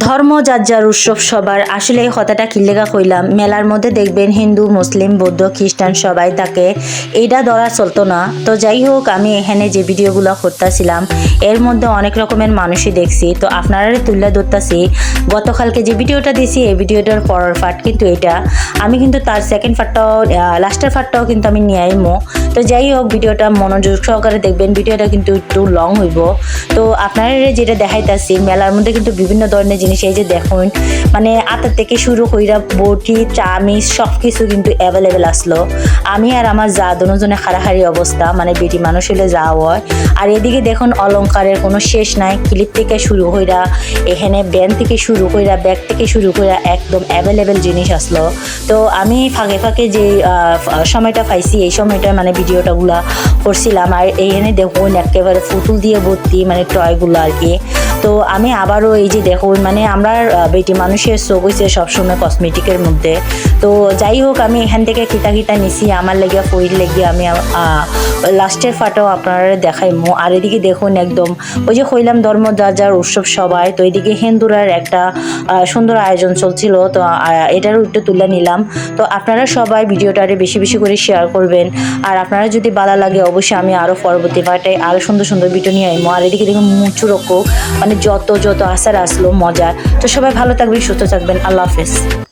ধর্ম যার যার উৎসব সবার। আসলে এই কথাটা কিল্লেগা কইলাম, মেলার মধ্যে দেখবেন হিন্দু মুসলিম বৌদ্ধ খ্রিস্টান সবাই থাকে, এইটা ধরা চলতো না। তো যাই হোক, আমি এখানে যে ভিডিওগুলো করতেছিলাম এর মধ্যে অনেক রকমের মানুষই দেখছি, তো আপনারা তুলে ধরতেছি। গতকালকে যে ভিডিওটা দিছি এই ভিডিওটার পরের পার্ট কিন্তু এটা, আমি কিন্তু তার সেকেন্ড পার্টটাও লাস্টের পার্টটাও কিন্তু আমি নিয়ে আইমো। তো যাই হোক, ভিডিওটা মনোযোগ সহকারে দেখবেন, ভিডিওটা কিন্তু একটু লং হইব। তো আপনারা যেটা দেখাইতেছি মেলার মধ্যে কিন্তু বিভিন্ন ধরনের জিনিস, এই যে দেখুন মানে আটার থেকে শুরু কইরা বটি চামিচ সব কিছু কিন্তু অ্যাভেলেবেল আসলো। আমি আর আমার যা দুজনে হারাহারি অবস্থা, মানে বেটি মানুষ হলে যা হয়। আর এদিকে দেখুন অলংকারের কোনো শেষ নাই, ক্লিপ থেকে শুরু কইরা এখানে ব্যান্ড থেকে শুরু কইরা ব্যাগ থেকে শুরু কইরা একদম অ্যাভেলেবেল জিনিস আসলো। তো আমি ফাঁকে ফাঁকে যে সময়টা পাইছি এই সময়টা মানে ভিডিওটাগুলা করছিলাম। আর এইখানে দেখুন একেবারে ফুতুল দিয়ে ভর্তি মানে টয়গুলো আর কি। তো আমি আবারও এই যে দেখুন মানে আমরা বেটি মানুষের চোখ হয়েছে সবসময় কসমেটিকের মধ্যে। তো যাই হোক, আমি এখান থেকে খিতা খিতা নিছি আমার লেগে ফইর লেগে, আমি লাস্টের ফাটাও আপনারা দেখাইমো। আর এদিকে দেখুন একদম ওই যে কইলাম ধর্ম যার যার উৎসব সবাই, তো এদিকে হিন্দুরার একটা সুন্দর আয়োজন চলছিল, তো এটারও একটু তুলে নিলাম। তো আপনারা সবাই ভিডিওটারে বেশি বেশি করে শেয়ার করবেন। আর আপনারা যদি ভালো লাগে অবশ্যই আমি আরও পরবর্তী পার্টে আরও সুন্দর সুন্দর ভিডিও নিয়ে আইমো। আর এদিকে দেখুন মুচুরকো মানে যত আসার আসলো মজার। তো সবাই ভালো থাকবেন, সুস্থ থাকবেন, আল্লাহ হাফেজ।